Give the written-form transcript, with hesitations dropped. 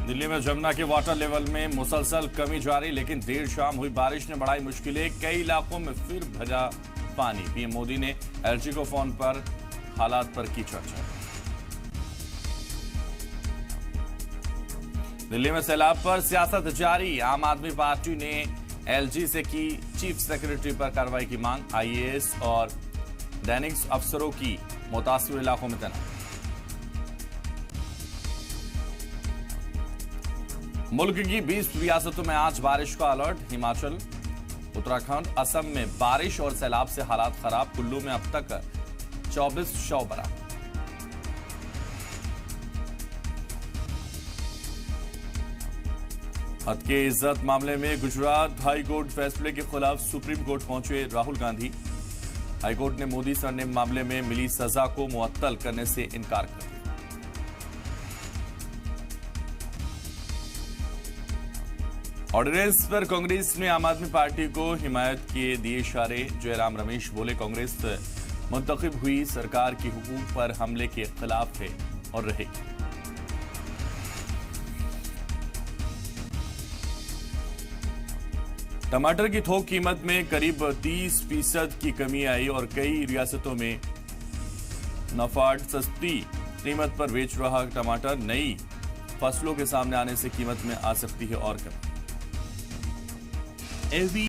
दिल्ली में जमुना के water level में मुसलसल कमी जारी, लेकिन देर शाम हुई बारिश ने बढ़ाई मुश्किलें। कई इलाकों में फिर भरा पानी। पीएम मोदी ने एलजी को फोन पर हालात पर की चर्चा। दिल्ली में सैलाब पर सियासत जारी। आम आदमी पार्टी ने एलजी से की चीफ सेक्रेटरी पर कार्रवाई की मांग। आईएएस और दैनिक अफसरों की मुतासिर इलाकों में तैनात। मुल्क की 20 रियासतों में आज बारिश का अलर्ट। हिमाचल, उत्तराखंड, असम में बारिश और सैलाब से हालात खराब। कुल्लू में अब तक 24 शव बरामद। हद के इज्जत मामले में गुजरात हाई कोर्ट फैसले के खिलाफ सुप्रीम कोर्ट पहुंचे राहुल गांधी। हाईकोर्ट ने मोदी सरनेम मामले में मिली सजा को मुअत्तल करने से इनकार कर दिया। ऑर्डिनेंस पर कांग्रेस ने आम आदमी पार्टी को हिमायत के दिए इशारे। जयराम रमेश बोले, कांग्रेस मुंतखब हुई सरकार की हुकूक पर हमले के खिलाफ है और रहेगी। टमाटर की थोक कीमत में करीब 30% की कमी आई और कई रियासतों में नफाड सस्ती कीमत पर बेच रहा टमाटर। नई फसलों के सामने आने से कीमत में आ सकती है और कमी।